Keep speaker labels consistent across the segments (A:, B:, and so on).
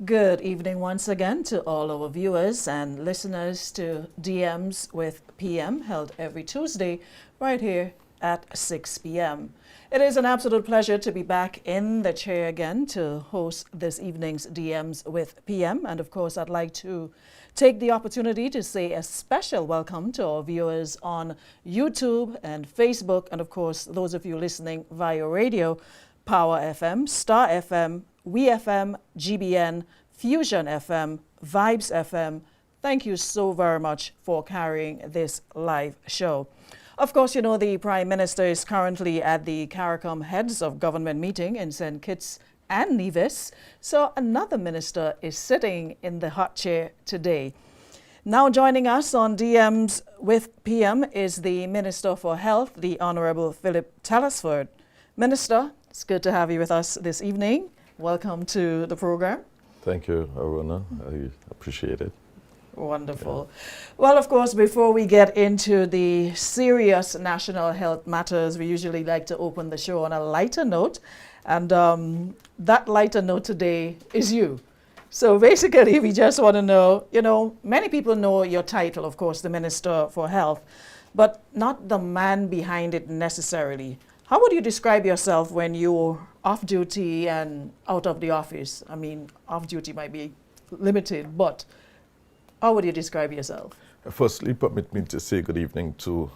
A: Good evening once again to all our viewers and listeners to DMs with PM, held every Tuesday right here at 6 p.m. It is an absolute pleasure to be back in the chair again to host this evening's DMs with PM. And of course, I'd like to take the opportunity to say a special welcome to our viewers on YouTube and Facebook. And of course, those of you listening via radio, Power FM, Star FM, We FM, GBN, Fusion FM, Vibes FM. Thank you so very much for carrying this live show. Of course, you know, the Prime Minister is currently at the CARICOM Heads of Government meeting in St. Kitts and Nevis. So another minister is sitting in the hot chair today. Now joining us on DMs with PM is the Minister for Health, the Honorable Philip Telesford. Minister, it's good to have you with us this evening. Welcome to the program.
B: Thank you, Aruna. I appreciate it.
A: Wonderful. Yeah. Well, of course, before we get into the serious national health matters, we usually like to open the show on a lighter note. And that lighter note today is you. So basically, we just want to know, you know, many people know your title, of course, the Minister for Health, but not the man behind it necessarily. How would you describe yourself when you're off duty and out of the office? I mean, off duty might be limited, but how would you describe yourself?
B: Firstly, permit me to say good evening to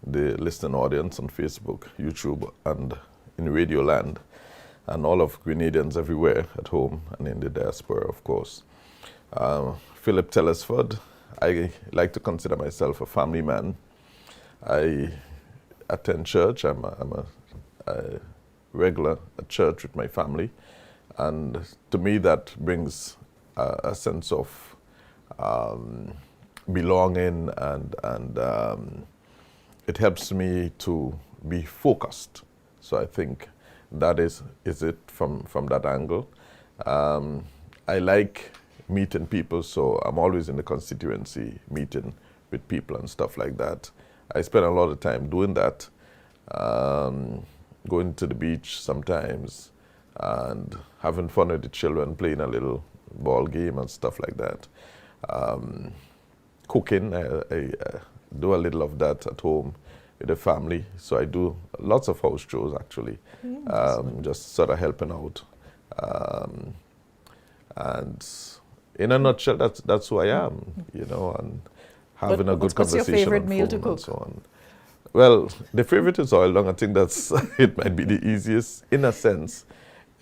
B: the listening audience on Facebook, YouTube, and in Radio Land, and all of Grenadians everywhere at home and in the diaspora, of course. Philip Telesford, I like to consider myself a family man. I attend church. I'm a regular at church with my family, and to me that brings a sense of belonging, and it helps me to be focused. So I think that is it from that angle. I like meeting people, so I'm always in the constituency meeting with people and stuff like that. I spend a lot of time doing that. Going to the beach sometimes and having fun with the children, playing a little ball game and stuff like that. Cooking, I do a little of that at home with the family. So I do lots of house chores actually, just sort of helping out. And in a nutshell, that's who I am, you know, and having a good conversation.
A: What's your favorite meal to cook?
B: And so on. Well, the favorite is oil long. I think it might be the easiest in a sense.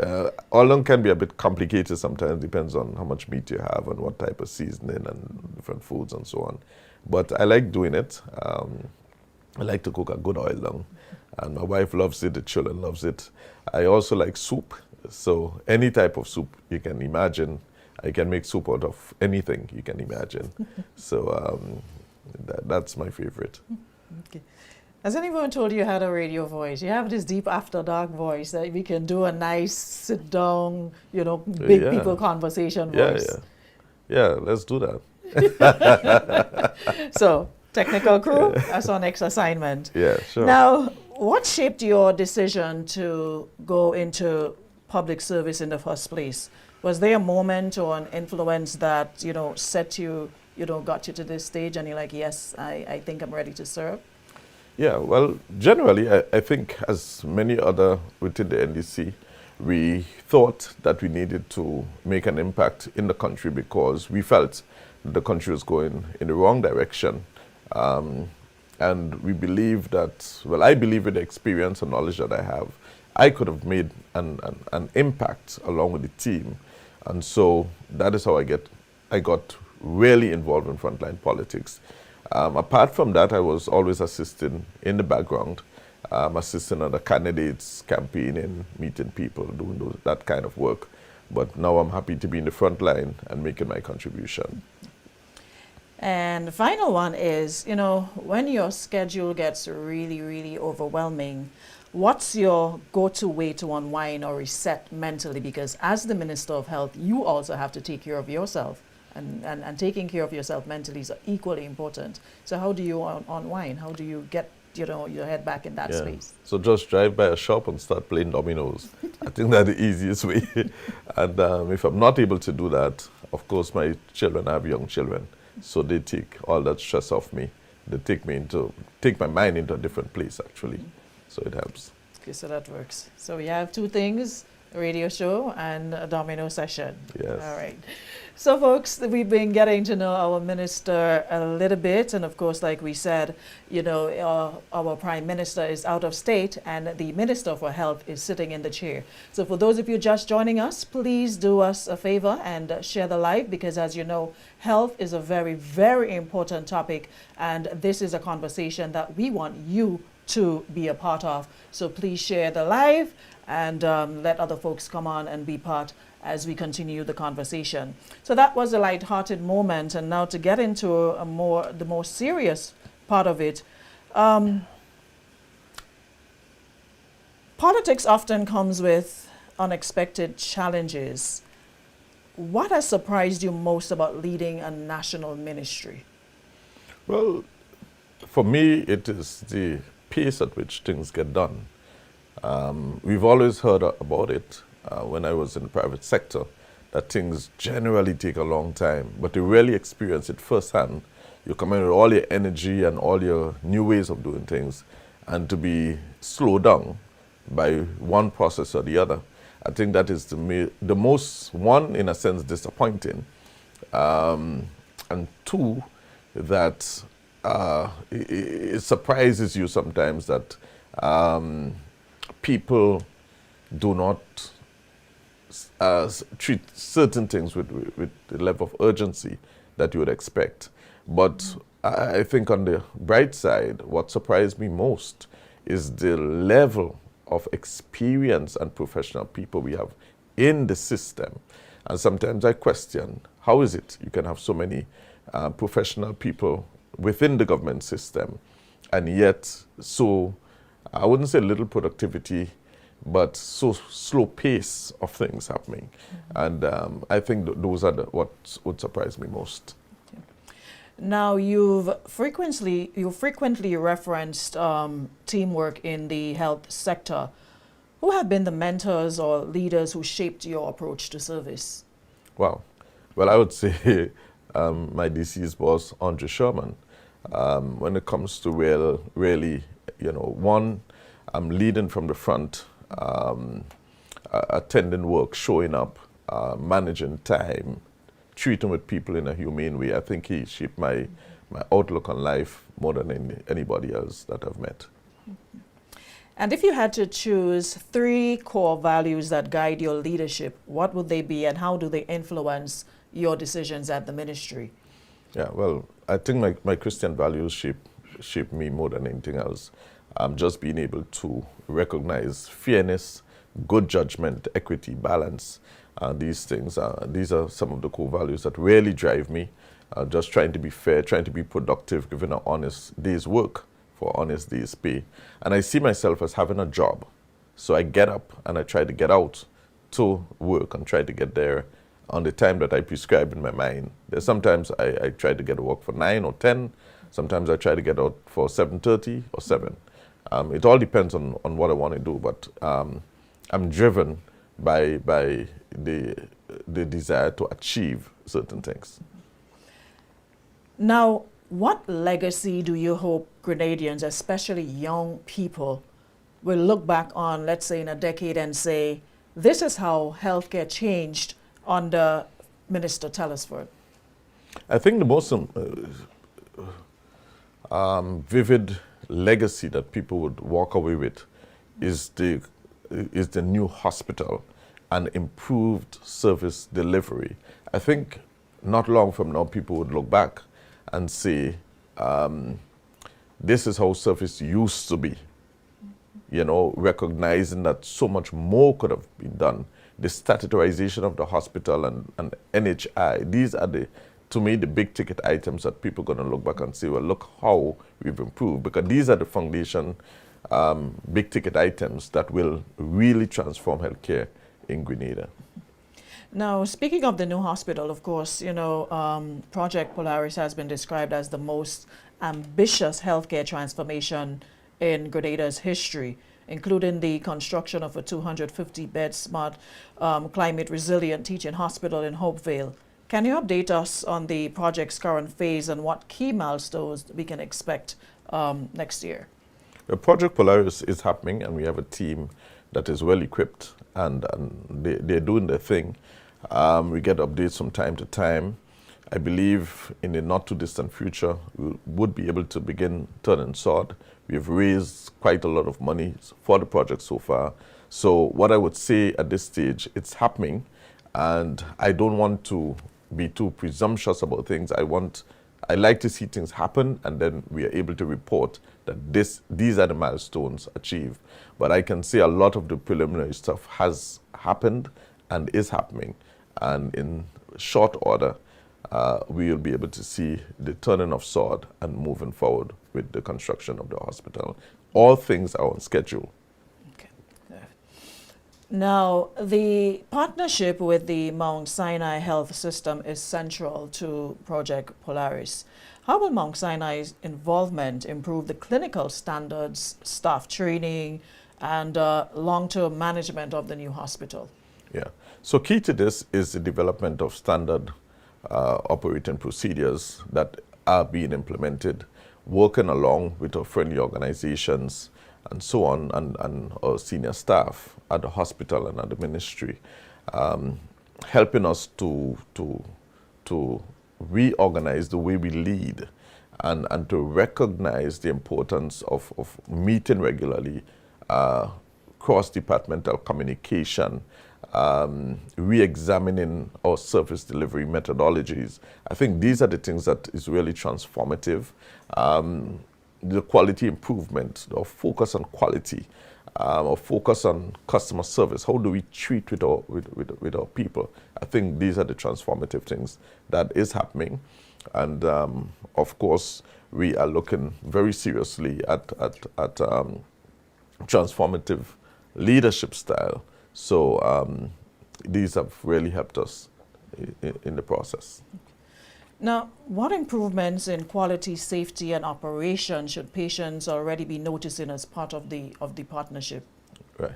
B: Oil long can be a bit complicated sometimes, depends on how much meat you have and what type of seasoning and different foods and so on. But I like doing it. I like to cook a good oil long, and my wife loves it, the children loves it. I also like soup, so any type of soup you can imagine. I can make soup out of anything you can imagine. So that's my favorite.
A: Okay. Has anyone told you had a radio voice? You have this deep after dark voice that we can do a nice sit down, you know, big people conversation voice.
B: Yeah, let's do that.
A: So, technical crew, that's our next assignment.
B: Yeah, sure.
A: Now, what shaped your decision to go into public service in the first place? Was there a moment or an influence that, you know, set you, you know, got you to this stage and you're like, yes, I think I'm ready to serve?
B: Yeah, well, generally, I think as many other within the NDC, we thought that we needed to make an impact in the country because we felt the country was going in the wrong direction. And we believe that, well, I believe with the experience and knowledge that I have, I could have made an impact along with the team. And so that is how I got really involved in frontline politics. Apart from that, I was always assisting in the background, assisting other candidates, campaigning, meeting people, doing that kind of work. But now I'm happy to be in the front line and making my contribution.
A: And the final one is, you know, when your schedule gets really, really overwhelming, what's your go-to way to unwind or reset mentally? Because as the Minister of Health, you also have to take care of yourself. And taking care of yourself mentally is equally important. So how do you unwind? How do you get your head back in that space.
B: So just drive by a shop and start playing dominoes. I think that's the easiest way. And if I'm not able to do that, of course, my children, I have young children, so they take all that stress off me. They take my mind into a different place, actually. So it helps.
A: Okay, so that works. So we have two things, a radio show and a domino session.
B: Yes.
A: All right. So, folks, we've been getting to know our minister a little bit. And, of course, like we said, our prime minister is out of state and the minister for health is sitting in the chair. So for those of you just joining us, please do us a favor and share the live, because, as you know, health is a very, very important topic. And this is a conversation that we want you to be a part of. So please share the live and let other folks come on and be part as we continue the conversation. So that was a light-hearted moment, and now to get into the more serious part of it. Politics often comes with unexpected challenges. What has surprised you most about leading a national ministry?
B: Well, for me, it is the pace at which things get done. We've always heard about it when I was in the private sector, that things generally take a long time, but to really experience it firsthand, you come in with all your energy and all your new ways of doing things, and to be slowed down by one process or the other. I think that is the most, one, in a sense, disappointing, and two, that it surprises you sometimes that people do not treat certain things with the level of urgency that you would expect. But I think on the bright side, what surprised me most is the level of experience and professional people we have in the system. And sometimes I question, how is it you can have so many professional people within the government system, and yet so, I wouldn't say little productivity, but so slow pace of things happening. And I think those are what would surprise me most.
A: Okay. Now, you frequently referenced teamwork in the health sector. Who have been the mentors or leaders who shaped your approach to service?
B: Wow. Well, I would say my deceased boss, Andre Sherman. When it comes to really, one, I'm leading from the front, attending work, showing up, managing time, treating with people in a humane way. I think he shaped my outlook on life more than anybody else that I've met.
A: And if you had to choose 3 core values that guide your leadership, what would they be, and how do they influence your decisions at the ministry?
B: Yeah, well, I think my Christian values shape me more than anything else. Just being able to recognize fairness, good judgment, equity, balance, these things. These are some of the core values that really drive me. Just trying to be fair, trying to be productive, giving an honest day's work for honest day's pay. And I see myself as having a job. So I get up and I try to get out to work and try to get there on the time that I prescribe in my mind. There's sometimes I try to get to work for 9 or 10. Sometimes I try to get out for 7:30 or 7. It all depends on what I want to do, but I'm driven by the desire to achieve certain things.
A: Now, what legacy do you hope Grenadians, especially young people, will look back on, let's say in a decade, and say, this is how healthcare changed under Minister Telesford?
B: I think the most vivid legacy that people would walk away with is the new hospital and improved service delivery. I think not long from now, people would look back and say, this is how service used to be. Recognizing that so much more could have been done. The statutorization of the hospital and NHI, these are to me, the big ticket items that people are going to look back and say, well, look how we've improved, because these are the foundation big ticket items that will really transform healthcare in Grenada.
A: Now, speaking of the new hospital, of course, Project Polaris has been described as the most ambitious healthcare transformation in Grenada's history, including the construction of a 250-bed smart climate-resilient teaching hospital in Hopevale. Can you update us on the project's current phase and what key milestones we can expect next year?
B: Project Polaris is happening, and we have a team that is well equipped, and they're doing their thing. We get updates from time to time. I believe in the not too distant future, we would be able to begin turning sod. We've raised quite a lot of money for the project so far. So what I would say at this stage, it's happening, and I don't want to be too presumptuous about things. I like to see things happen, and then we are able to report that these are the milestones achieved. But I can say a lot of the preliminary stuff has happened and is happening. And in short order, we will be able to see the turning of sod and moving forward with the construction of the hospital. All things are on schedule.
A: Okay. Now, the partnership with the Mount Sinai Health System is central to Project Polaris. How will Mount Sinai's involvement improve the clinical standards, staff training, and long-term management of the new hospital?
B: Yeah. So key to this is the development of standard operating procedures that are being implemented, working along with our friendly organizations and so on, and our senior staff at the hospital and at the ministry, helping us to reorganize the way we lead and to recognize the importance of meeting regularly, cross-departmental communication, re-examining our service delivery methodologies. I think these are the things that is really transformative. The quality improvement, or focus on quality, or focus on customer service. How do we treat with our people? I think these are the transformative things that is happening. And of course, we are looking very seriously at transformative leadership style. So these have really helped us in the process.
A: Now, what improvements in quality, safety, and operation should patients already be noticing as part of the partnership?
B: Right.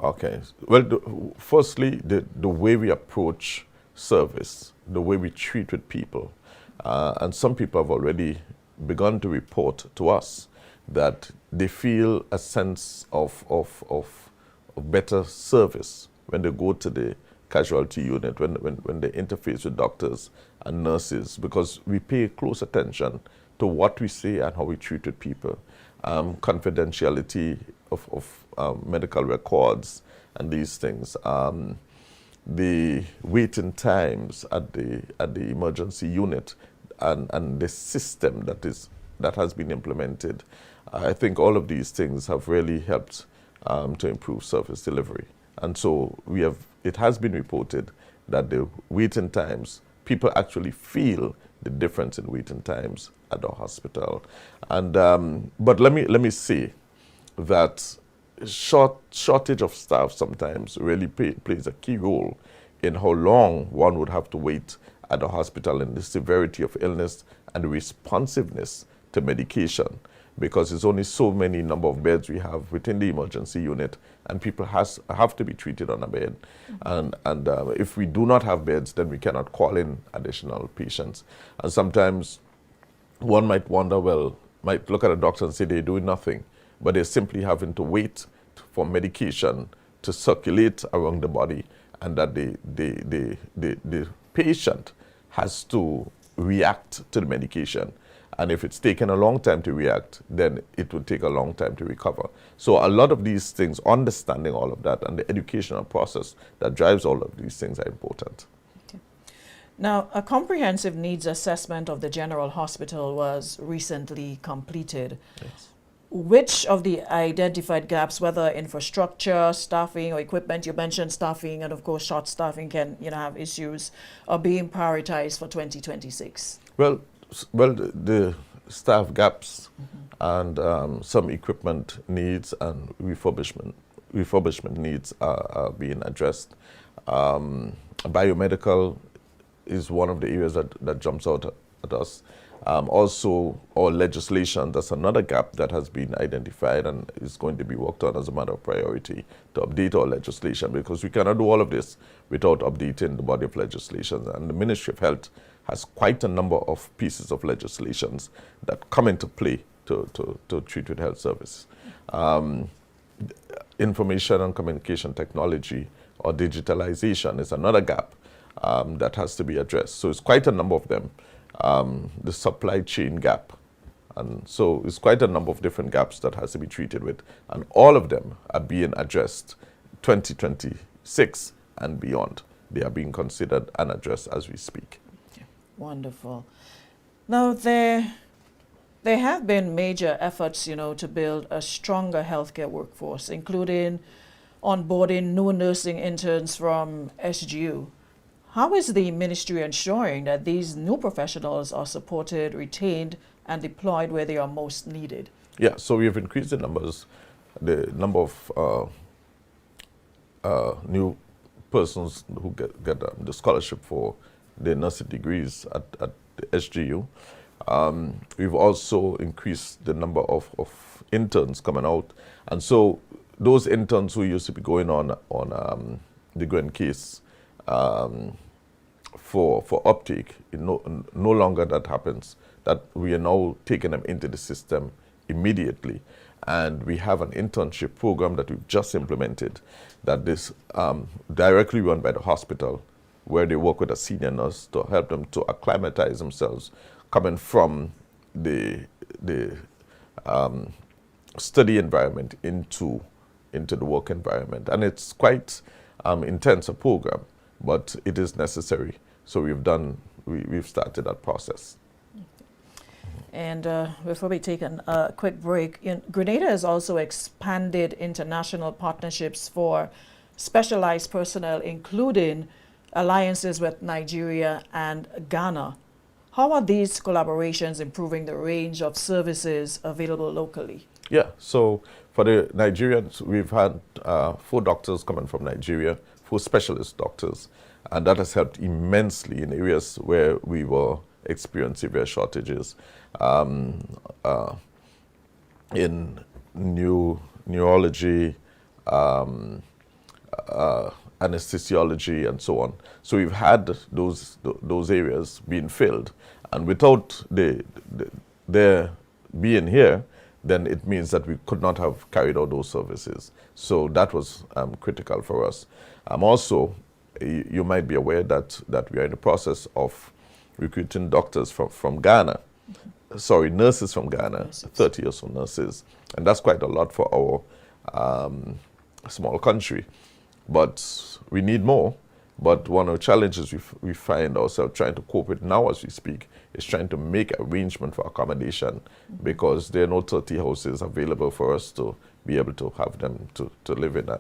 B: Okay. Well, firstly, the way we approach service, the way we treat with people, and some people have already begun to report to us that they feel a sense of better service when they go to the casualty unit, when they interface with doctors and nurses, because we pay close attention to what we say and how we treat with people. Confidentiality of medical records and these things. The waiting times at the emergency unit and the system that has been implemented. I think all of these things have really helped to improve service delivery. And so it has been reported that the waiting times, people actually feel the difference in waiting times at the hospital. And but let me say that shortage of staff sometimes really plays a key role in how long one would have to wait at the hospital, and the severity of illness and the responsiveness to medication, because there's only so many number of beds we have within the emergency unit, and people have to be treated on a bed. And if we do not have beds, then we cannot call in additional patients. And sometimes one might wonder, might look at a doctor and say they're doing nothing, but they're simply having to wait for medication to circulate around the body, and that the patient has to react to the medication. And if it's taken a long time to react, then it will take a long time to recover. So a lot of these things, understanding all of that, and the educational process that drives all of these things are important.
A: Okay. Now, a comprehensive needs assessment of the General Hospital was recently completed.
B: Yes.
A: Which of the identified gaps, whether infrastructure, staffing, or equipment, you mentioned staffing, and of course short staffing can have issues, are being prioritized for 2026?
B: Well, the staff gaps and some equipment needs and refurbishment needs are being addressed. Biomedical is one of the areas that jumps out at us. Also, our legislation, that's another gap that has been identified and is going to be worked on as a matter of priority to update our legislation, because we cannot do all of this without updating the body of legislation. And the Ministry of Health has quite a number of pieces of legislations that come into play to treat with health service. Information and communication technology or digitalization is another gap that has to be addressed. So it's quite a number of them. The supply chain gap. And so it's quite a number of different gaps that has to be treated with. And all of them are being addressed 2026 and beyond. They are being considered and addressed as we speak.
A: Wonderful. Now, there have been major efforts, to build a stronger healthcare workforce, including onboarding new nursing interns from SGU. How is the ministry ensuring that these new professionals are supported, retained, and deployed where they are most needed?
B: Yeah, so we have increased the number of new persons who get the scholarship for the nursing degrees at the SGU. We've also increased the number of interns coming out. And so those interns who used to be going on the Grand case for uptake, no longer that happens, that we are now taking them into the system immediately. And we have an internship program that we've just implemented that is directly run by the hospital, where they work with a senior nurse to help them to acclimatize themselves coming from the study environment into the work environment. And it's quite intense a program, but it is necessary. So we've started that process.
A: And before we take a quick break, Grenada has also expanded international partnerships for specialized personnel, including alliances with Nigeria and Ghana. How are these collaborations improving the range of services available locally?
B: Yeah, so for the Nigerians, we've had 4 doctors coming from Nigeria, 4 specialist doctors, and that has helped immensely in areas where we were experiencing severe shortages in neurology, anesthesiology, and so on. So we've had those areas being filled, and without their being here, then it means that we could not have carried out those services. So that was critical for us. Also, you might be aware that we are in the process of recruiting doctors from Ghana. Sorry, nurses from Ghana, 30 or so nurses. And that's quite a lot for our small country. But we need more. But one of the challenges we find ourselves trying to cope with now as we speak is trying to make arrangement for accommodation, because there are no 30 houses available for us to be able to have them to live in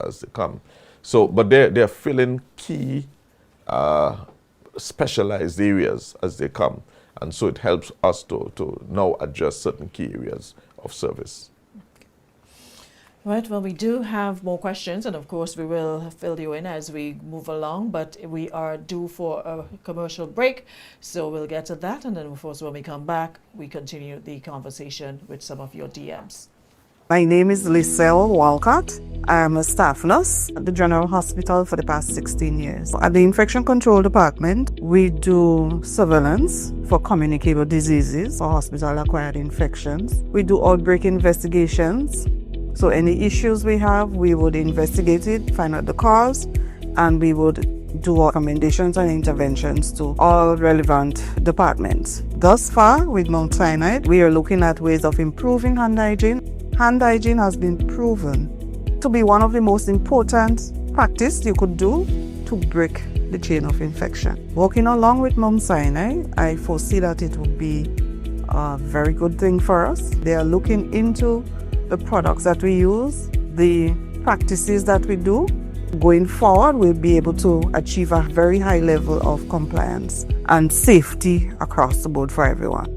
B: as they come. So, but they're filling key specialized areas as they come. And so it helps us to now address certain key areas of service.
A: Right, well, we do have more questions, and of course we will fill you in as we move along, but we are due for a commercial break, so we'll get to that, and then of course when we come back, we continue the conversation with some of your DMs.
C: My name is Liselle Walcott. I am a staff nurse at the General Hospital for the past 16 years. At the Infection Control Department, we do surveillance for communicable diseases or hospital-acquired infections. We do outbreak investigations. So any issues we have, we would investigate it, find out the cause, and we would do recommendations and interventions to all relevant departments. Thus far, with Mount Sinai, we are looking at ways of improving hand hygiene. Hand hygiene has been proven to be one of the most important practices you could do to break the chain of infection. Working along with Mount Sinai, I foresee that it would be a very good thing for us. They are looking into the products that we use, the practices that we do. Going forward, we'll be able to achieve a very high level of compliance and safety across the board for everyone.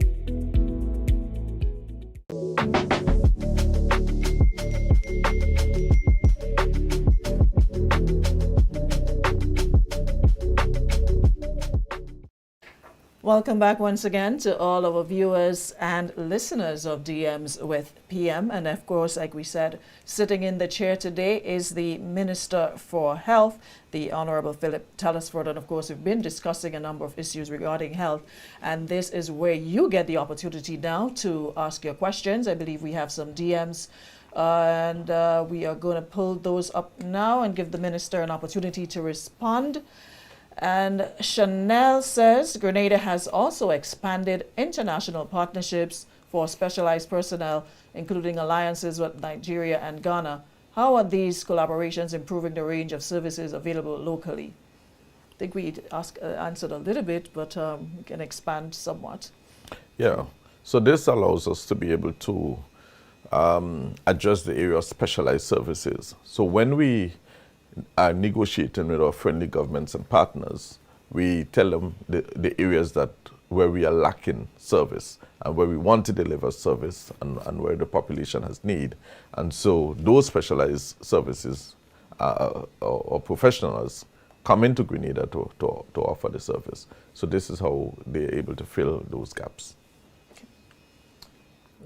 A: Welcome back once again to all our viewers and listeners of DMs with PM. And of course, like we said, sitting in the chair today is the Minister for Health, the Honorable Philip Telesford. And of course, we've been discussing a number of issues regarding health. And this is where you get the opportunity now to ask your questions. I believe we have some DMs. And we are going to pull those up now and give the Minister an opportunity to respond. And Chanel says Grenada has also expanded international partnerships for specialized personnel, including alliances with Nigeria and Ghana. How are these collaborations improving the range of services available locally? I think we answered a little bit, but we can expand somewhat.
B: Yeah, so this allows us to be able to address the area of specialized services. So when we are negotiating with our friendly governments and partners, we tell them the areas where we are lacking service and where we want to deliver service and where the population has need. And so those specialized services or professionals come into Grenada to offer the service. So this is how they're able to fill those gaps.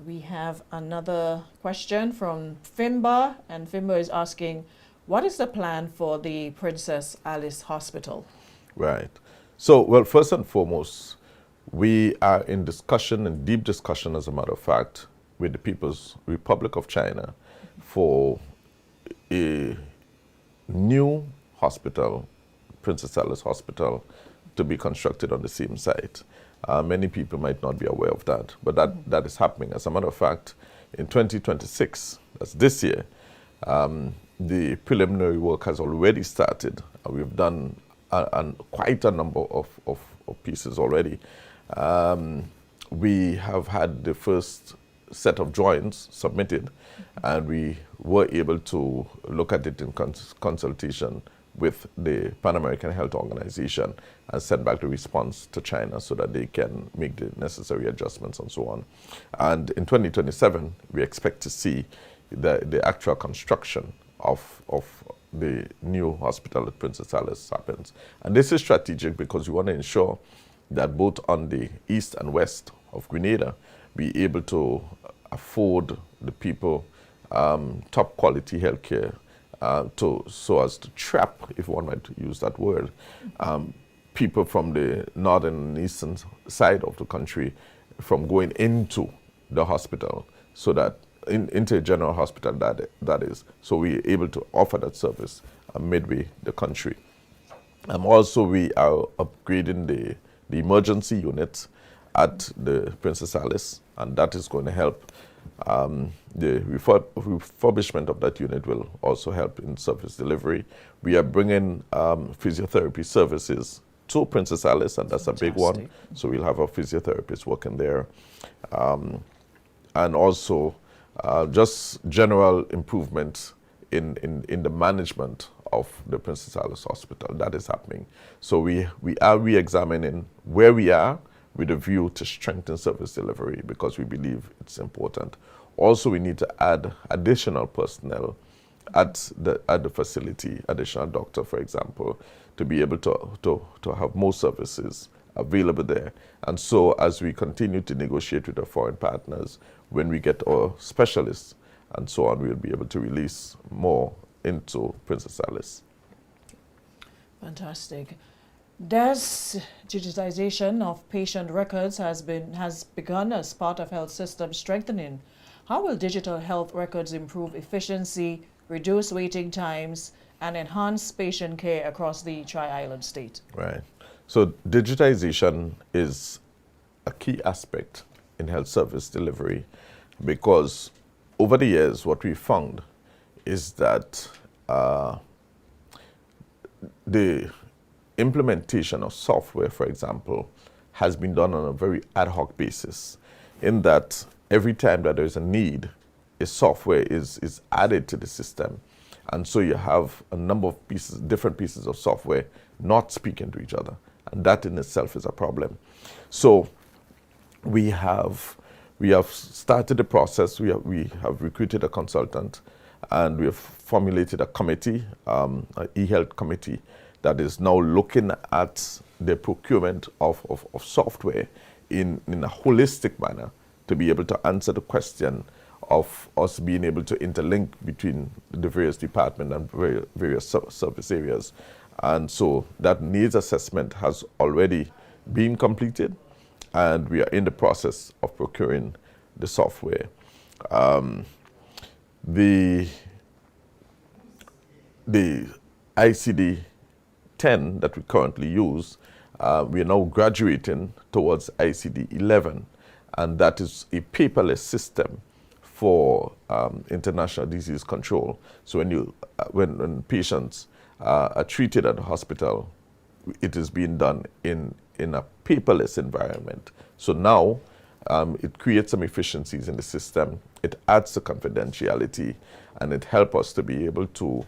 A: We have another question from Fimba, and Fimba is asking, what is the plan for the Princess Alice Hospital?
B: Right. So, well, first and foremost, we are in discussion, in deep discussion, as a matter of fact, with the People's Republic of China for a new hospital, Princess Alice Hospital, to be constructed on the same site. Many people might not be aware of that, but that is happening. As a matter of fact, in 2026, that's this year, the preliminary work has already started. We've done quite a number of pieces already. We have had the first set of drawings submitted, and we were able to look at it in consultation with the Pan American Health Organization and send back the response to China so that they can make the necessary adjustments and so on. And in 2027, we expect to see the actual construction of the new hospital at Princess Alice happens. And this is strategic because we want to ensure that both on the east and west of Grenada, be able to afford the people top quality healthcare so as to trap, if one might use that word, people from the northern and eastern side of the country from going into the hospital, so that into a general hospital that is, so we're able to offer that service midway the country. Also, we are upgrading the emergency unit at the Princess Alice, and that is going to help. The refurbishment of that unit will also help in service delivery. We are bringing physiotherapy services to Princess Alice, and that's fantastic. A big one. So we'll have a physiotherapist working there. And also just general improvement in the management of the Princess Alice Hospital. That is happening. So we are re-examining where we are with a view to strengthen service delivery, because we believe it's important. Also, we need to add additional personnel at the facility, additional doctor, for example, to be able to have more services available there. And so as we continue to negotiate with our foreign partners, when we get our specialists and so on, we'll be able to release more into Princess Alice.
A: Fantastic. Does digitization of patient records has begun as part of health system strengthening? How will digital health records improve efficiency, reduce waiting times, and enhance patient care across the Tri-Island state?
B: Right. So digitization is a key aspect in health service delivery, because over the years, what we found is that the implementation of software, for example, has been done on a very ad hoc basis, in that every time that there's a need, a software is added to the system. And so you have a number of different pieces of software not speaking to each other. And that in itself is a problem. So we have started the process. We have recruited a consultant, and we have formulated a committee, an e-health committee, that is now looking at the procurement of software in a holistic manner to be able to answer the question of us being able to interlink between the various departments and various service areas. And so that needs assessment has already been completed, and we are in the process of procuring the software. The ICD-10 that we currently use, we are now graduating towards ICD-11, and that is a paperless system for international disease control. So when patients are treated at the hospital, it is being done in a paperless environment. So now it creates some efficiencies in the system. It adds to confidentiality, and it helps us to be able to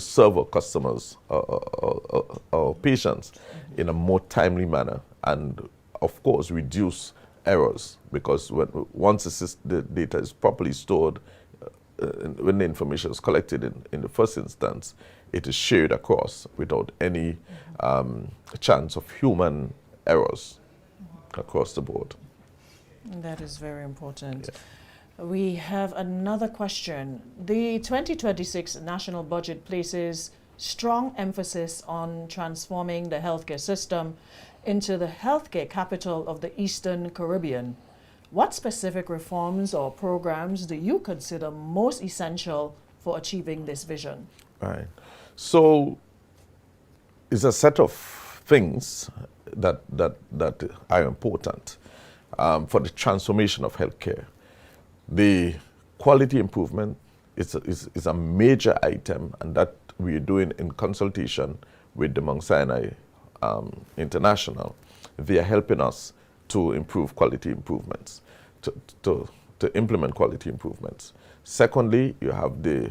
B: serve our customers, our patients, in a more timely manner, and of course reduce errors, because once the data is properly stored, when the information is collected in the first instance, it is shared across without any chance of human errors across the board.
A: That is very important. Yeah. We have another question. The 2026 national budget places strong emphasis on transforming the healthcare system into the healthcare capital of the Eastern Caribbean. What specific reforms or programs do you consider most essential for achieving this vision?
B: Right. So it's a set of things that are important for the transformation of healthcare. The quality improvement is a major item, and that we are doing in consultation with the Mount Sinai International. They are helping us to improve quality improvements, to implement quality improvements. Secondly, you have the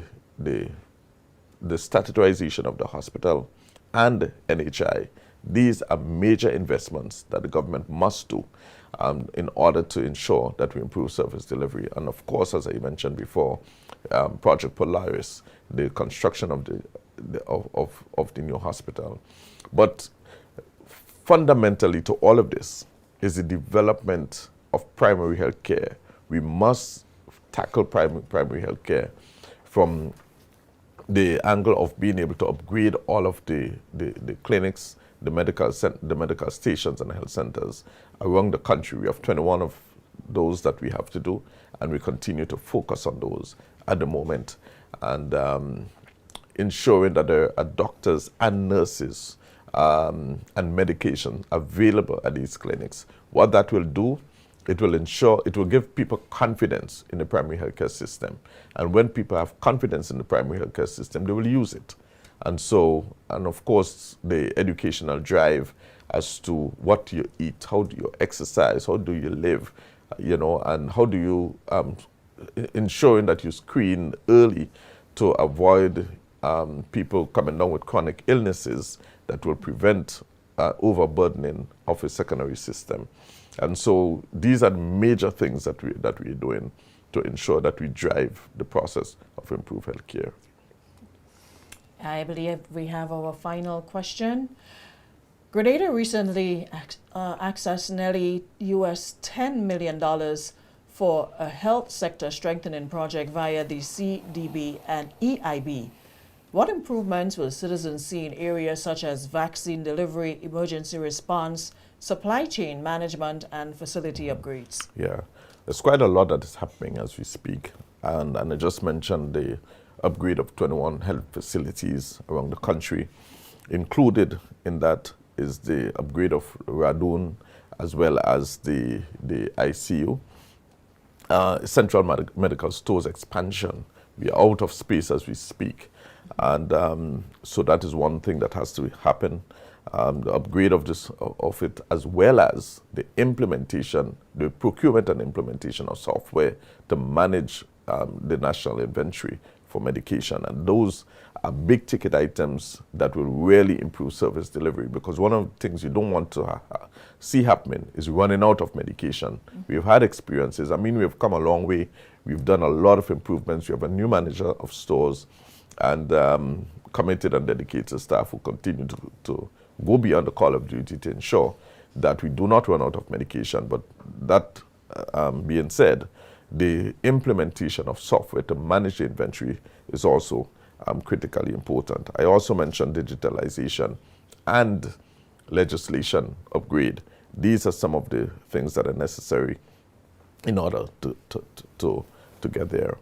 B: statutorization of the hospital and NHI. These are major investments that the government must do in order to ensure that we improve service delivery. And of course, as I mentioned before, Project Polaris, the construction of the new hospital. But fundamentally to all of this is the development of primary health care. We must tackle primary health care from the angle of being able to upgrade all of the clinics, the medical stations and health centers around the country. We have 21 of those that we have to do, and we continue to focus on those at the moment, and ensuring that there are doctors and nurses and medication available at these clinics. What that will do, it will give people confidence in the primary healthcare system. And when people have confidence in the primary healthcare system, they will use it. And of course, the educational drive as to what you eat, how do you exercise, how do you live, and how do you, ensuring that you screen early to avoid people coming down with chronic illnesses that will prevent overburdening of a secondary system. And so these are major things that we're doing to ensure that we drive the process of improved health care.
A: I believe we have our final question. Grenada recently accessed nearly US $10 million for a health sector strengthening project via the CDB and EIB. What improvements will citizens see in areas such as vaccine delivery, emergency response, supply chain management, and facility upgrades?
B: Yeah, there's quite a lot that is happening as we speak. And I just mentioned the upgrade of 21 health facilities around the country. Included in that is the upgrade of Radun, as well as the ICU. Central Medical Stores expansion. We are out of space as we speak. And so that is one thing that has to happen. The upgrade of it, as well as the implementation, the procurement and implementation of software to manage the national inventory for medication. And those are big ticket items that will really improve service delivery, because one of the things you don't want to see happening is running out of medication. Mm-hmm. We've had experiences. I mean, we've come a long way. We've done a lot of improvements. We have a new manager of stores and committed and dedicated staff who continue to go beyond the call of duty to ensure that we do not run out of medication. But that being said, the implementation of software to manage the inventory is also critically important. I also mentioned digitalization and legislation upgrade. These are some of the things that are necessary in order to get there.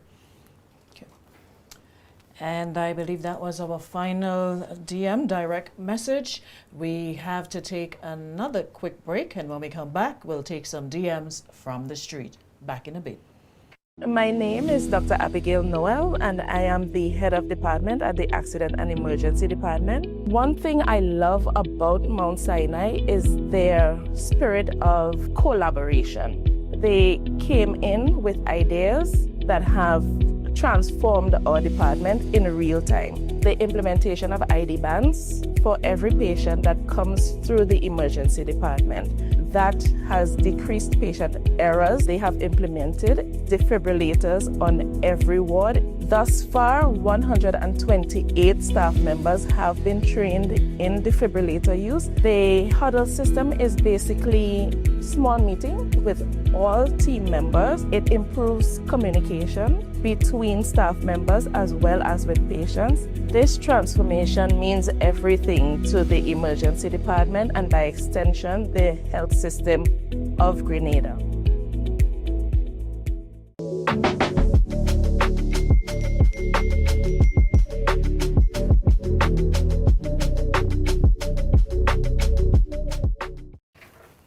A: Okay. And I believe that was our final DM direct message. We have to take another quick break, and when we come back, we'll take some DMs from the street. Back in a bit.
D: My name is Dr. Abigail Noel, and I am the head of department at the Accident and Emergency Department. One thing I love about Mount Sinai is their spirit of collaboration. They came in with ideas that have transformed our department in real time. The implementation of ID bands for every patient that comes through the emergency department. That has decreased patient errors. They have implemented defibrillators on every ward. Thus far, 128 staff members have been trained in defibrillator use. The huddle system is basically small meeting with all team members. It improves communication between staff members as well as with patients. This transformation means everything to the emergency department and by extension, the health system of Grenada.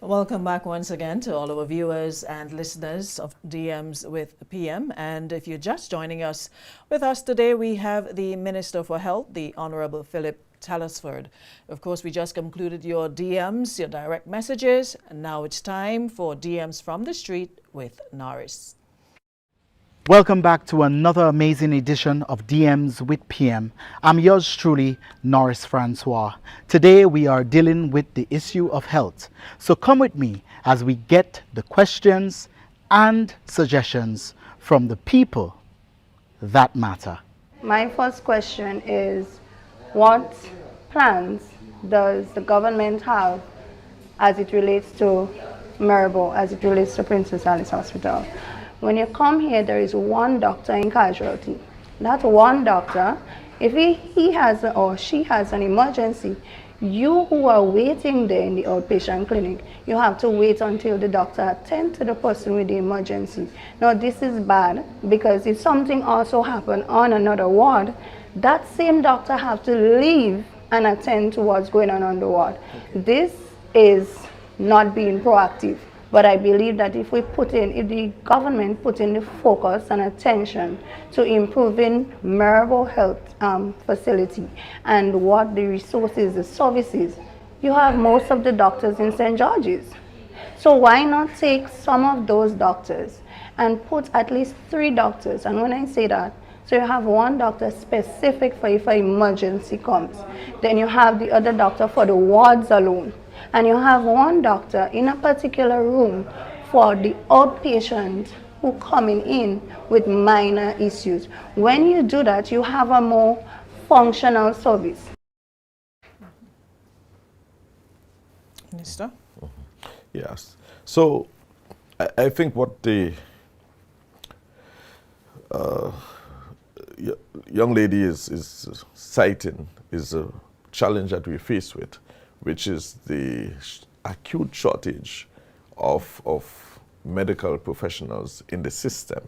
A: Welcome back once again to all our viewers and listeners of DMs with PM. And if you're just joining us, with us today, we have the Minister for Health, the Honorable Philip Telesford. Of course, we just concluded your DMs, your direct messages, and now it's time for DMs from the street with Norris.
E: Welcome back to another amazing edition of DMs with PM. I'm yours truly, Norris Francois. Today we are dealing with the issue of health. So come with me as we get the questions and suggestions from the people that matter.
F: My first question is, what plans does the government have as it relates to Maribor, as it relates to Princess Alice Hospital? When you come here, there is one doctor in casualty. That one doctor, if he has or she has an emergency, you who are waiting there in the outpatient clinic, you have to wait until the doctor attends to the person with the emergency. Now this is bad because if something also happened on another ward, that same doctor have to leave and attend to what's going on the ward. This is not being proactive. But I believe that if the government put in the focus and attention to improving Maribor Health facility and what the resources, the services, you have most of the doctors in St. George's. So why not take some of those doctors and put at least 3 doctors? And when I say that, so you have one doctor specific for if an emergency comes. Then you have the other doctor for the wards alone. And you have one doctor in a particular room for the outpatient who coming in with minor issues. When you do that, you have a more functional service.
A: Minister?
B: Yes. So I think what the young lady is citing is a challenge that we face with, which is the acute shortage of medical professionals in the system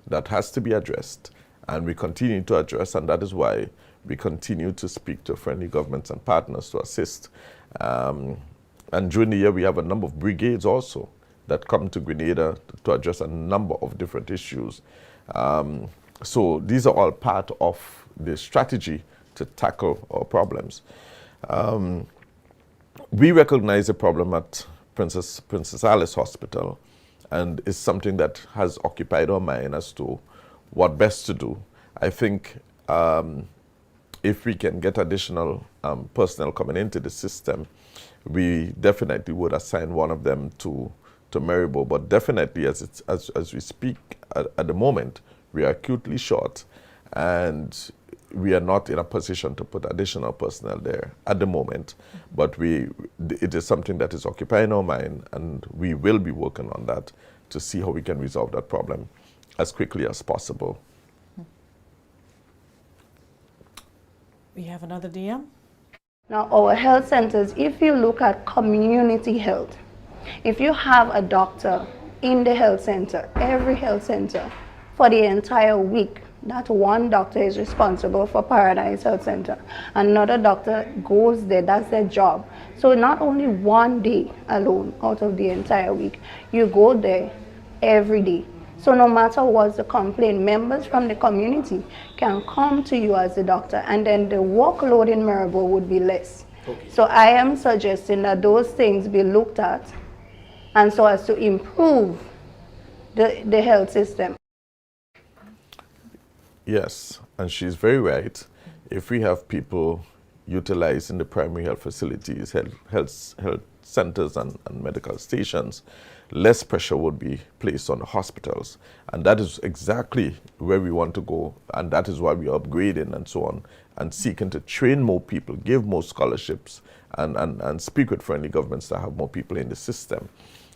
B: that has to be addressed, and we continue to address, and that is why we continue to speak to friendly governments and partners to assist. And during the year, we have a number of brigades also that come to Grenada to address a number of different issues. So these are all part of the strategy to tackle our problems. We recognize the problem at Princess Alice Hospital, and it's something that has occupied our mind as to what best to do. I think if we can get additional personnel coming into the system, we definitely would assign one of them to Maribor. But definitely, as we speak at the moment, we are acutely short, and we are not in a position to put additional personnel there at the moment, but it is something that is occupying our mind, and we will be working on that to see how we can resolve that problem as quickly as possible.
A: We have another DM.
F: Now, our health centers, if you look at community health, if you have a doctor in the health center, every health center, for the entire week, that one doctor is responsible for Paradise Health Center. Another doctor goes there, that's their job. So not only one day alone out of the entire week, you go there every day. So no matter what's the complaint, members from the community can come to you as a doctor, and then the workload in Maribor would be less. Okay. So I am suggesting that those things be looked at, and so as to improve the health system.
B: Yes, and she's very right. If we have people utilizing the primary health facilities, health centers and medical stations, less pressure would be placed on the hospitals. And that is exactly where we want to go. And that is why we are upgrading and so on, and seeking to train more people, give more scholarships, and speak with friendly governments to have more people in the system.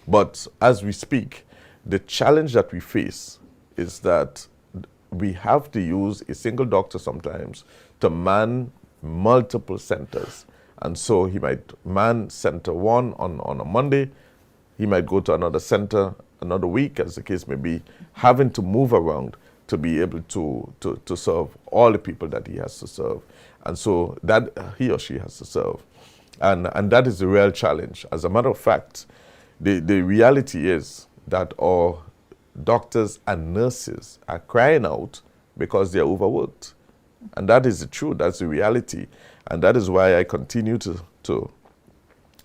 B: But as we speak, the challenge that we face is that we have to use a single doctor sometimes to man multiple centers. And so he might man center one on a Monday, he might go to another center another week, as the case may be, having to move around to be able to serve all the people that he has to serve. And so that he or she has to serve. And that is the real challenge. As a matter of fact, the reality is that our doctors and nurses are crying out because they're overworked. And that is the truth, that's the reality. And that is why I continue to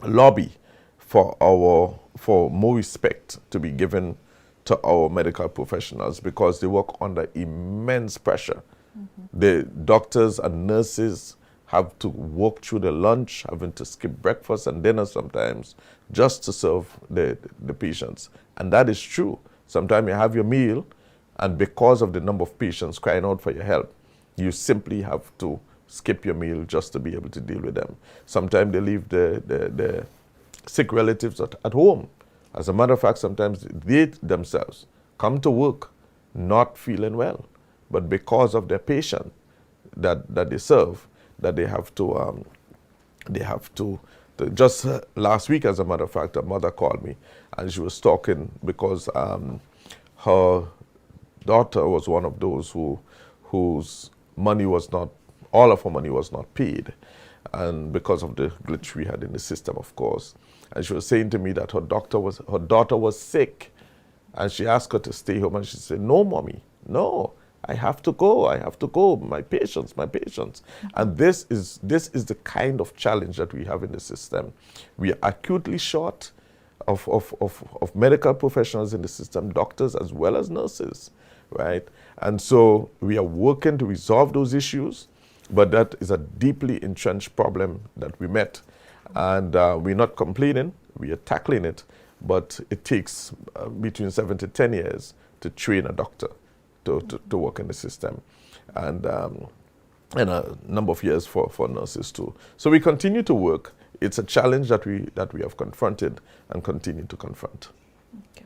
B: lobby for more respect to be given to our medical professionals, because they work under immense pressure. Mm-hmm. The doctors and nurses have to work through the lunch, having to skip breakfast and dinner sometimes, just to serve the patients. And that is true. Sometimes you have your meal, and because of the number of patients crying out for your help, you simply have to skip your meal just to be able to deal with them. Sometimes they leave the sick relatives at home. As a matter of fact, sometimes they themselves come to work not feeling well, but because of their patient that they serve, that they have to just last week, as a matter of fact, a mother called me, and she was talking because her daughter was one of those whose money was not, all of her money was not paid, and because of the glitch we had in the system, of course. And she was saying to me that her daughter was sick, and she asked her to stay home, and she said, "No, mommy, no, I have to go, my patients. And this is the kind of challenge that we have in the system. We are acutely short of medical professionals in the system, doctors as well as nurses, right? And so we are working to resolve those issues, but that is a deeply entrenched problem that we met. And we're not complaining, we are tackling it, but it takes between 7 to 10 years to train a doctor to work in the system, and a number of years for nurses too. So we continue to work. It's a challenge that we have confronted and continue to confront.
A: Okay.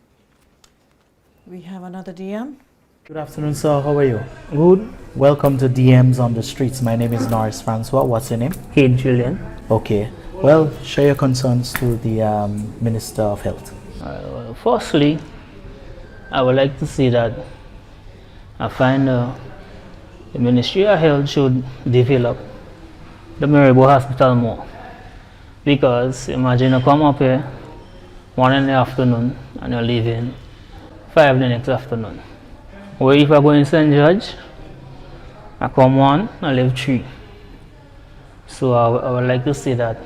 A: We have another DM.
E: Good afternoon, sir. How are you? Good. Welcome to DMs on the Streets. My name is Norris Francois. What's your name?
G: Kate Julian.
E: Okay. Well, share your concerns to the Minister of Health.
G: Firstly, I would like to say that I find the Ministry of Health should develop the Maribor Hospital more. Because imagine you come up here 1 in the afternoon and you're leaving 5 the next afternoon. Or if I go in St. George, I come 1 and leave 3. So I would like to say that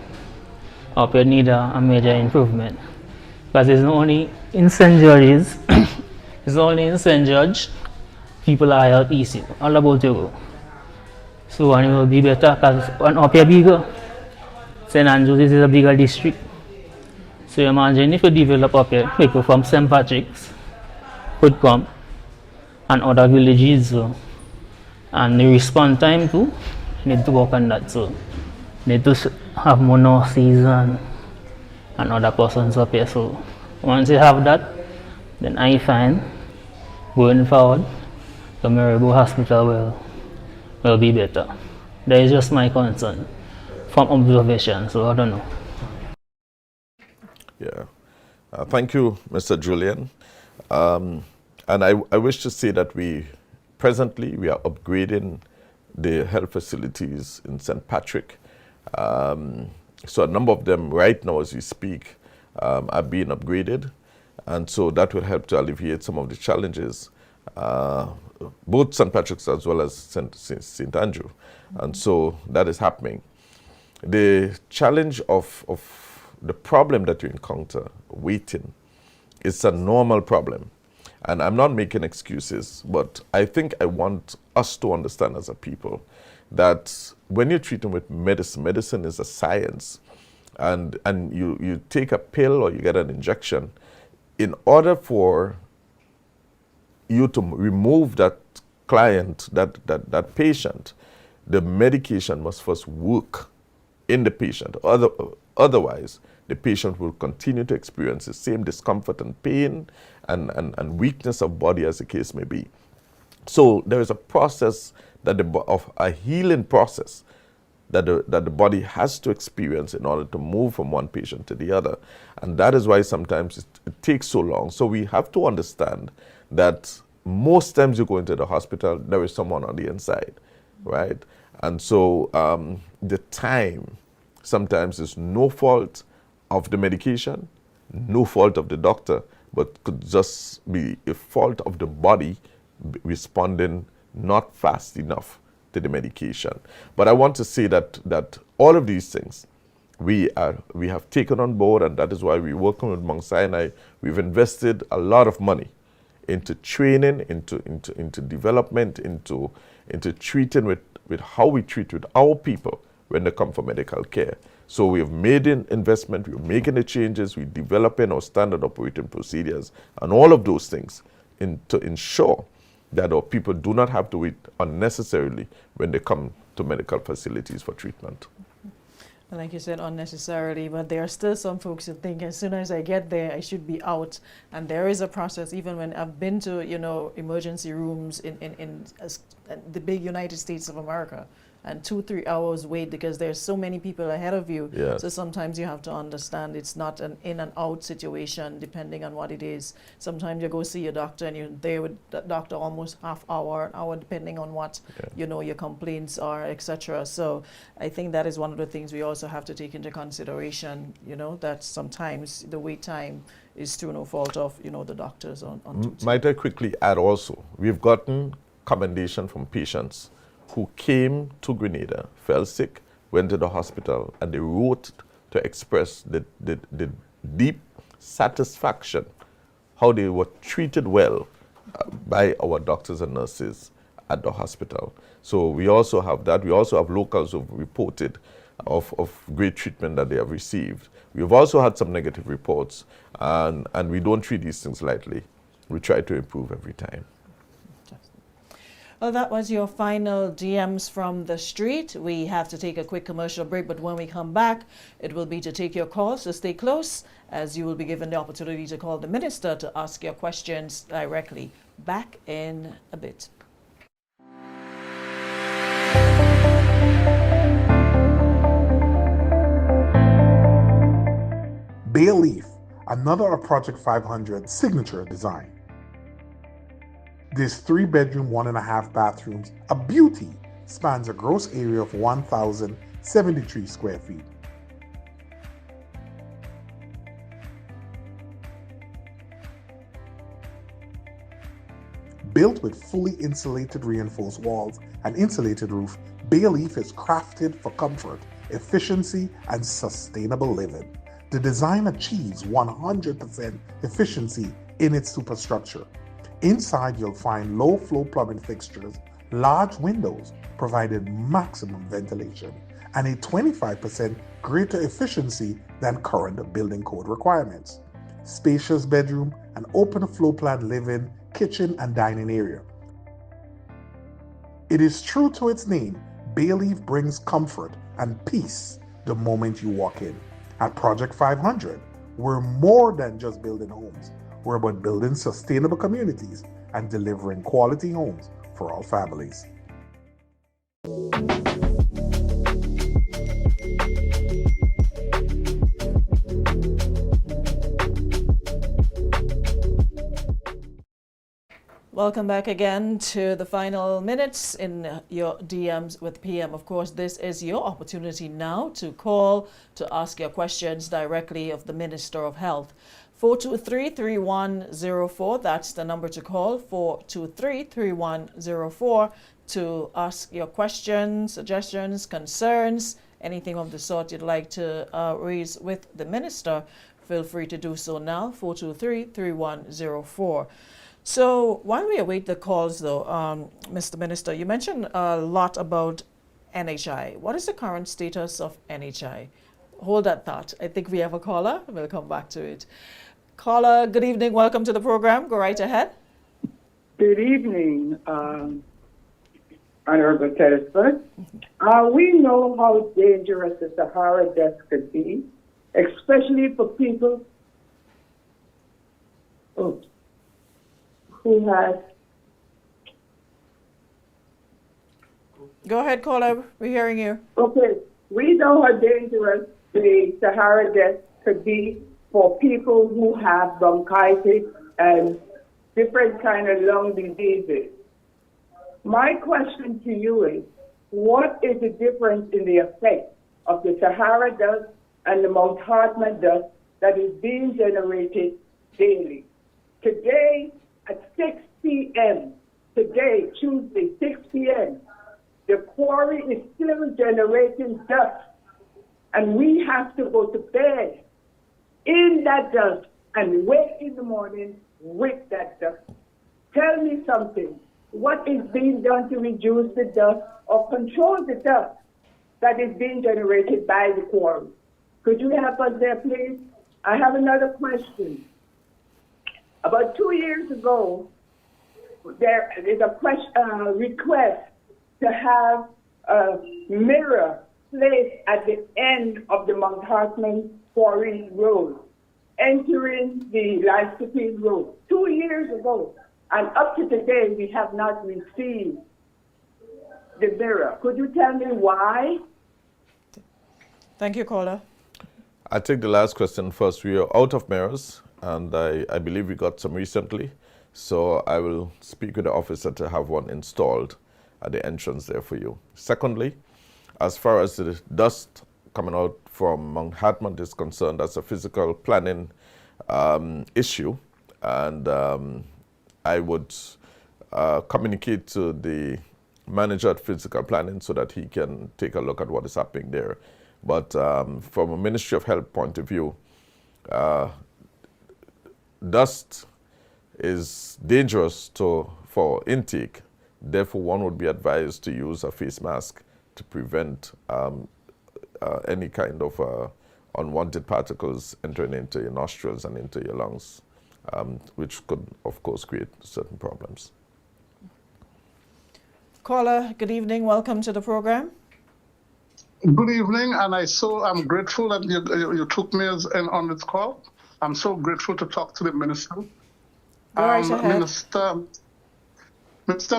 G: up here need a major improvement. Because it's not only in St. George's, it's only in St. George people are health easy, all about you go. So and it will be better because when up here bigger, St. Andrews is a bigger district. So imagine if you develop up here, people from St. Patrick's could come and other villages And the response time too, you need to work on that too. You need to have more nurses and other persons up here. So once you have that, then I find going forward, the Maribor Hospital will be better. That is just my concern from observation, so I don't know.
B: Yeah. Thank you, Mr. Julian. And I wish to say that presently we are upgrading the health facilities in St. Patrick. So a number of them right now as we speak are being upgraded. And so that will help to alleviate some of the challenges, both St. Patrick's as well as St. Andrew. And so that is happening. The challenge of the problem that you encounter, waiting, is a normal problem. And I'm not making excuses, but I think I want us to understand as a people that when you're treating with medicine, medicine is a science. And you take a pill or you get an injection, in order for you to remove that client, that patient, the medication must first work in the patient. Otherwise, the patient will continue to experience the same discomfort and pain and weakness of body as the case may be. So there is a process of a healing process that the body has to experience in order to move from one patient to the other. And that is why sometimes it takes so long. So we have to understand that most times you go into the hospital, there is someone on the inside, right? And so the time sometimes is no fault of the medication, no fault of the doctor, but could just be a fault of the body responding not fast enough to the medication. But I want to say that all of these things we have taken on board, and that is why we're working with Mount Sinai. We've invested a lot of money into training, into development, into treating with how we treat with our people when they come for medical care. So we have made an investment, we're making the changes, we're developing our standard operating procedures and all of those things to ensure that our people do not have to wait unnecessarily when they come to medical facilities for treatment.
A: Like you said, unnecessarily, but there are still some folks who think as soon as I get there, I should be out. And there is a process, even when I've been to, emergency rooms in the big United States of America, and 2-3 hours wait because there's so many people ahead of you.
B: Yes.
A: So sometimes you have to understand it's not an in and out situation depending on what it is. Sometimes you go see a doctor and you're there with the doctor almost an hour depending on what your complaints are, etc. So I think that is one of the things we also have to take into consideration, that sometimes the wait time is through no fault of the doctors on duty.
B: Might I quickly add also, we've gotten commendation from patients who came to Grenada, fell sick, went to the hospital, and they wrote to express the deep satisfaction, how they were treated well by our doctors and nurses at the hospital. So we also have that. We also have locals who've reported of great treatment that they have received. We've also had some negative reports, and we don't treat these things lightly. We try to improve every time.
A: Well, that was your final DMs from the street. We have to take a quick commercial break, but when we come back, it will be to take your calls, so stay close, as you will be given the opportunity to call the minister to ask your questions directly. Back in a bit.
H: Bay Leaf, another of Project 500 signature design. This 3-bedroom, 1.5 bathrooms, a beauty, spans a gross area of 1,073 square feet. Built with fully insulated reinforced walls and insulated roof, Bay Leaf is crafted for comfort, efficiency, and sustainable living. The design achieves 100% efficiency in its superstructure. Inside, you'll find low-flow plumbing fixtures, large windows providing maximum ventilation, and a 25% greater efficiency than current building code requirements. Spacious bedroom, an open floor plan living, kitchen, and dining area. It is true to its name, Bay Leaf brings comfort and peace the moment you walk in. At Project 500, we're more than just building homes. We're about building sustainable communities and delivering quality homes for all families.
A: Welcome back again to the final minutes in your DMs with PM. Of course, this is your opportunity now to call to ask your questions directly of the Minister of Health. 423-3104, that's the number to call, 423-3104, to ask your questions, suggestions, concerns, anything of the sort you'd like to raise with the Minister. Feel free to do so now, 423-3104. So while we await the calls, though, Mr. Minister, you mentioned a lot about NHI. What is the current status of NHI? Hold that thought. I think we have a caller. We'll come back to it. Caller, good evening. Welcome to the program. Go right ahead.
I: Good evening, Honorable Telesford. We know how dangerous the Sahara Desert could be, especially for people who have...
A: Go ahead, caller. We're hearing you.
I: Okay. We know how dangerous the Sahara Desert could be for people who have bronchitis and different kind of lung diseases. My question to you is, what is the difference in the effect of the Sahara dust and the Mount Hartman dust that is being generated daily? Today, at 6 p.m., today, Tuesday, 6 p.m., the quarry is still generating dust, and we have to go to bed in that dust and wake in the morning with that dust. Tell me something. What is being done to reduce the dust or control the dust that is being generated by the quarry? Could you help us there, please? I have another question. About 2 years ago, there is a request to have a mirror placed at the end of the Mount Hartman Quarry Road, entering the Lycopene Road, 2 years ago. And up to today, we have not received the mirror. Could you tell me why?
A: Thank you, caller.
B: I'll take the last question first. We are out of mirrors, and I believe we got some recently. So I will speak with the officer to have one installed at the entrance there for you. Secondly, as far as the dust coming out from Mount Hartman is concerned, that's a physical planning issue. And I would communicate to the manager at physical planning so that he can take a look at what is happening there. But from a Ministry of Health point of view, dust is dangerous for intake. Therefore, one would be advised to use a face mask to prevent any kind of unwanted particles entering into your nostrils and into your lungs, which could, of course, create certain problems.
A: Caller, good evening. Welcome to the program.
J: Good evening, and I'm grateful that you took me on this call. I'm so grateful to talk to the minister.
A: Go right ahead.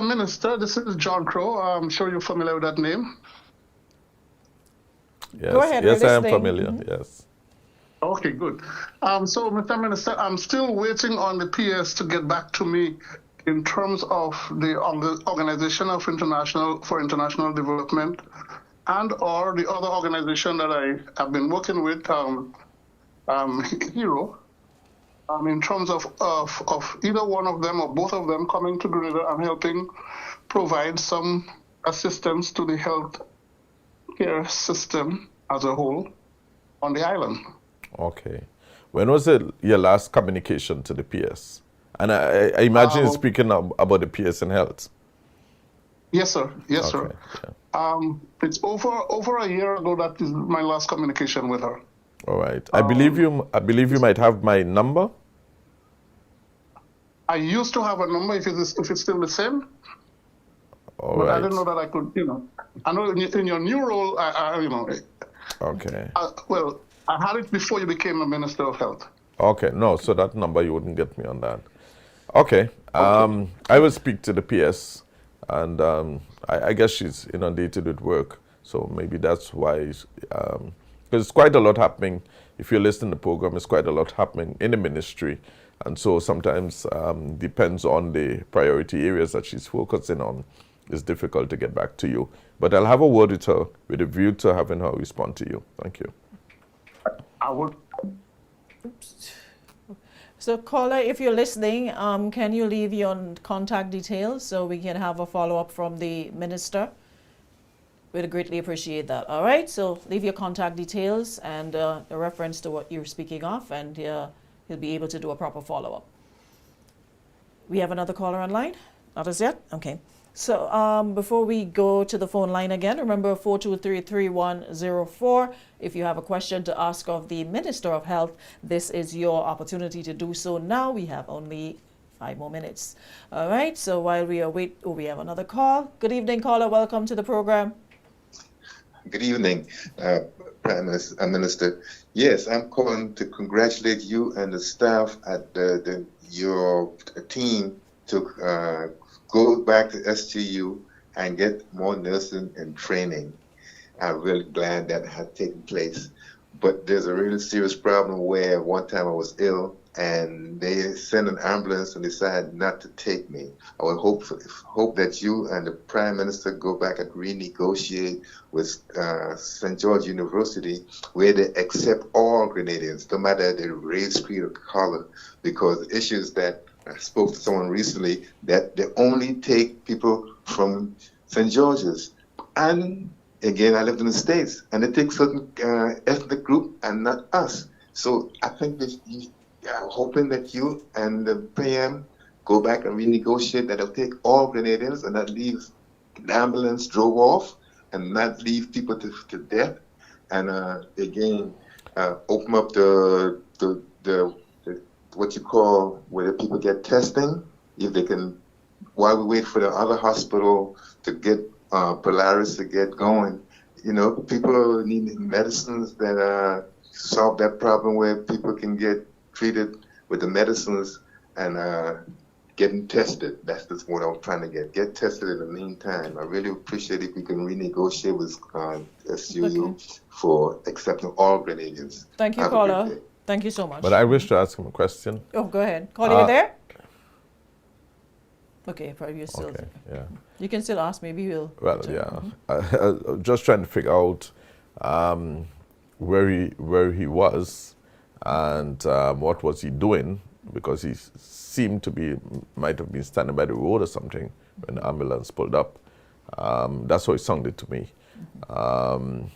J: Minister, this is John Crow. I'm sure you're familiar with that name.
B: Yes,
A: Go ahead,
B: yes, I am
A: listening.
B: familiar, yes.
J: Okay, good. So, Mr. Minister, I'm still waiting on the PS to get back to me in terms of the Organization for International Development and or the other organization that I have been working with, HERO, in terms of either one of them or both of them coming together and helping provide some assistance to the health care system as a whole on the island.
B: Okay. When was your last communication to the PS? And I imagine you're speaking about the PS and health.
J: Yes, sir. Yes,
B: Okay,
J: sir. Yeah. It's over a year ago that is my last communication with her.
B: All right. I believe you might have my number.
J: I used to have a number. If it's still the same.
B: All
J: but
B: right.
J: I didn't know that I could, I know in your new role,
B: Okay.
J: well, I had it before you became a Minister of Health.
B: Okay, no, so that number you wouldn't get me on that. Okay,
J: Okay.
B: I will speak to the PS, and I guess she's inundated with work, so maybe that's why, because it's quite a lot happening. If you're listening to the program, it's quite a lot happening in the ministry, and so sometimes depends on the priority areas that she's focusing on. It's difficult to get back to you, but I'll have a word with her with a view to having her respond to you. Thank you.
J: I would.
A: So caller, if you're listening, can you leave your contact details so we can have a follow-up from the minister? We'd greatly appreciate that. All right, so leave your contact details and a reference to what you're speaking of, and he'll be able to do a proper follow-up. We have another caller online? Not as yet? Okay. So before we go to the phone line again, remember 423-3104. If you have a question to ask of the Minister of Health, this is your opportunity to do so now. We have only 5 more minutes. All right, so while we await, we have another call. Good evening, caller. Welcome to the program.
K: Good evening, Prime Minister. Yes, I'm calling to congratulate you and the staff at your team to go back to STU and get more nursing and training. I'm really glad that had taken place. But there's a really serious problem where one time I was ill and they sent an ambulance and decided not to take me. I would hope that you and the Prime Minister go back and renegotiate with St. George University where they accept all Grenadians, no matter their race, creed, or color, because the issue is that I spoke to someone recently that they only take people from St. George's. And again, I lived in the States, and they take certain ethnic group and not us. So I think that I'm hoping that you and the PM go back and renegotiate that they'll take all Grenadians and not leave the ambulance drove off and not leave people to death. And again, open up the what you call where people get testing, if they can, while we wait for the other hospital to get Polaris to get going. People need medicines that solve that problem where people can get treated with the medicines and getting tested. That's just what I was trying to get tested in the meantime. I really appreciate if we can renegotiate with SUU for accepting all Grenadians.
A: Thank you, caller. Thank you so much.
B: But I wish to ask him a question.
A: Oh, go ahead. Caller, you there? Okay, probably you're still there.
B: Yeah.
A: You can still ask. Maybe we'll.
B: Well, yeah. Just trying to figure out where he was and what was he doing, because he seemed to might have been standing by the road or something when the ambulance pulled up. That's how it sounded to me. And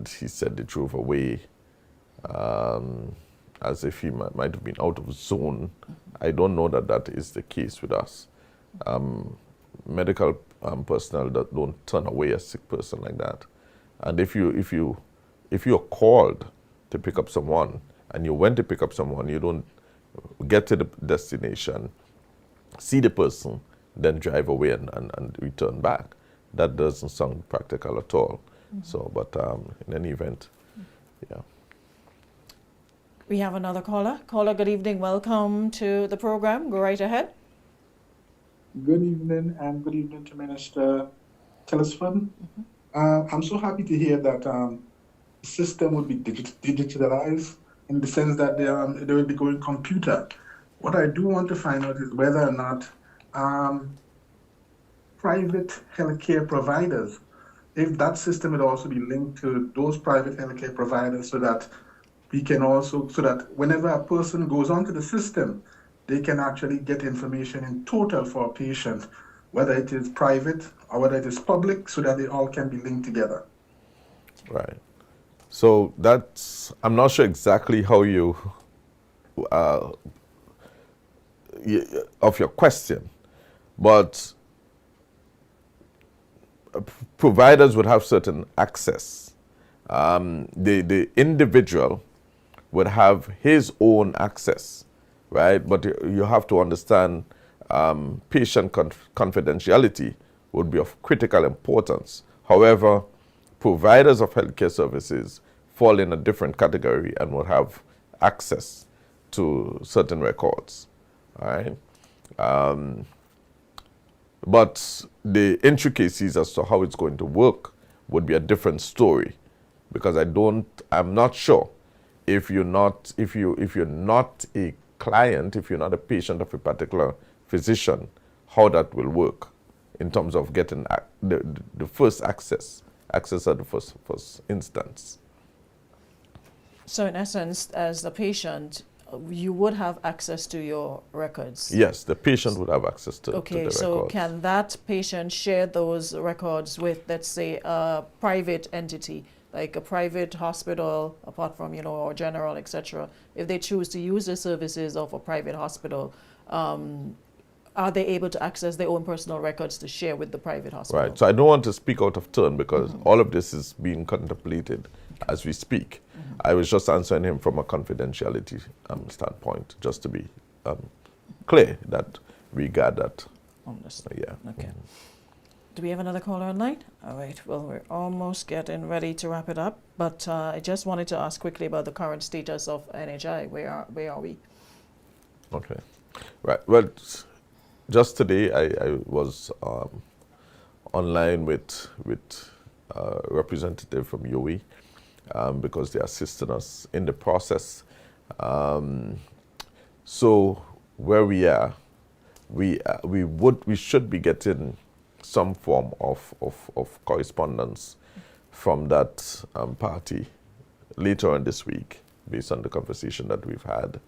B: he said they drove away as if he might have been out of zone. I don't know that is the case with us. Medical personnel that don't turn away a sick person like that. And if you're called to pick up someone and you went to pick up someone, you don't get to the destination, see the person, then drive away and return back. That doesn't sound practical at all. So, but in any event, yeah.
A: We have another caller. Caller, good evening. Welcome to the program. Go right ahead.
L: Good evening, and good evening to Minister Telesford. I'm so happy to hear that the system would be digitalized in the sense that they will be going computer. What I do want to find out is whether or not private healthcare providers, if that system would also be linked to those private healthcare providers, so that whenever a person goes onto the system, they can actually get information in total for a patient, whether it is private or whether it is public, so that they all can be linked together.
B: Right. So I'm not sure exactly how you, of your question, but providers would have certain access. The individual would have his own access, right? But you have to understand patient confidentiality would be of critical importance. However, providers of healthcare services fall in a different category and will have access to certain records. All right. But the intricacies as to how it's going to work would be a different story, because I'm not sure if you're not a client, if you're not a patient of a particular physician, how that will work in terms of getting the first access at the first instance.
A: So in essence, as the patient, you would have access to your records?
B: Yes, the patient would have access to the records.
A: So can that patient share those records with, let's say, a private entity, like a private hospital, apart from, or general, etc.? If they choose to use the services of a private hospital, are they able to access their own personal records to share with the private hospital?
B: Right. So I don't want to speak out of turn, because all of this is being contemplated as we speak. I was just answering him from a confidentiality standpoint, just to be clear that we got that. Yeah.
A: Okay. Do we have another caller online? All right. Well, we're almost getting ready to wrap it up, but I just wanted to ask quickly about the current status of NHI. Where are we?
B: Okay. Right. Well, just today I was online with a representative from UWI, because they assisted us in the process. So where we are, we should be getting some form of correspondence from that party later on this week, based on the conversation that we've had,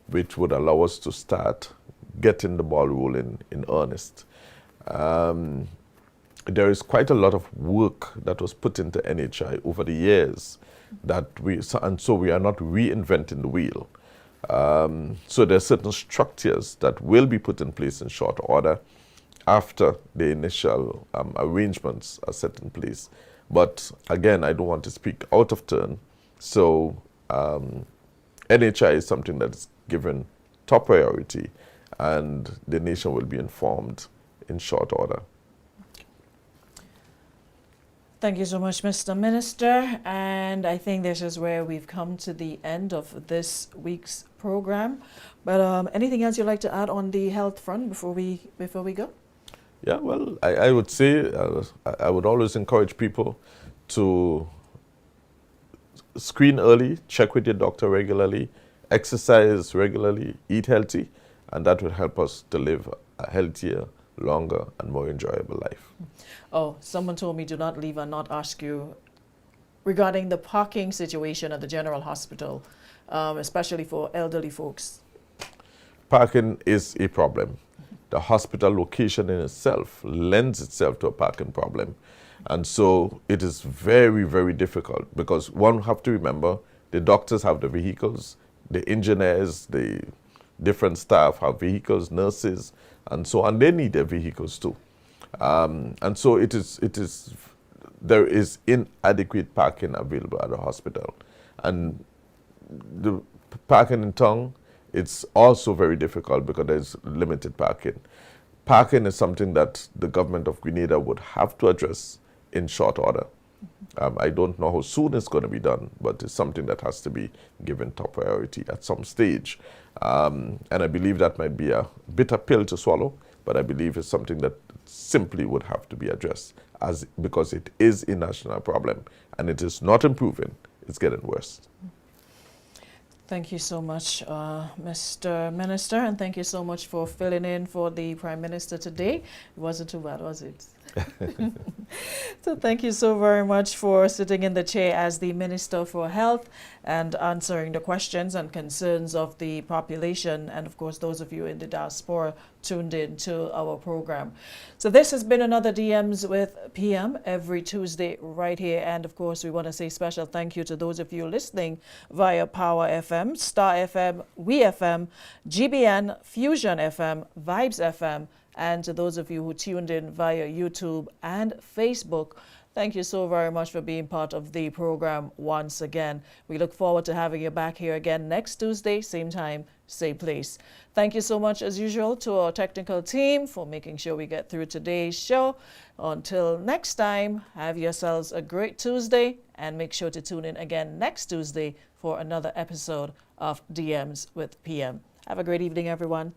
B: which would allow us to start getting the ball rolling in earnest. There is quite a lot of work that was put into NHI over the years so we are not reinventing the wheel. So there are certain structures that will be put in place in short order after the initial arrangements are set in place. But again, I don't want to speak out of turn. So NHI is something that is given top priority, and the nation will be informed in short order.
A: Thank you so much, Mr. Minister. And I think this is where we've come to the end of this week's program. But anything else you'd like to add on the health front before we go?
B: Yeah, well, I would say I would always encourage people to screen early, check with your doctor regularly, exercise regularly, eat healthy, and that will help us to live a healthier, longer, and more enjoyable life.
A: Oh, someone told me do not leave and not ask you regarding the parking situation at the General Hospital, especially for elderly folks.
B: Parking is a problem. The hospital location in itself lends itself to a parking problem. And so it is very, very difficult, because one have to remember the doctors have the vehicles, the engineers, the different staff have vehicles, nurses, and so on. They need their vehicles too. And so there is inadequate parking available at the hospital. And the parking in town, it's also very difficult because there's limited parking. Parking is something that the government of Grenada would have to address in short order. I don't know how soon it's going to be done, but it's something that has to be given top priority at some stage. And I believe that might be a bitter pill to swallow, but I believe it's something that simply would have to be addressed, because it is a national problem and it is not improving, it's getting worse.
A: Thank you so much, Mr. Minister, and thank you so much for filling in for the Prime Minister today. It wasn't too bad, was it? So thank you so very much for sitting in the chair as the Minister for Health and answering the questions and concerns of the population, and of course those of you in the diaspora tuned in to our program. So this has been another DMs with PM every Tuesday right here, and of course we want to say special thank you to those of you listening via Power FM, Star FM, We FM, GBN, Fusion FM, Vibes FM, and to those of you who tuned in via YouTube and Facebook. Thank you so very much for being part of the program once again. We look forward to having you back here again next Tuesday, same time, same place. Thank you so much, as usual, to our technical team for making sure we get through today's show. Until next time, have yourselves a great Tuesday, and make sure to tune in again next Tuesday for another episode of DMs with PM. Have a great evening, everyone.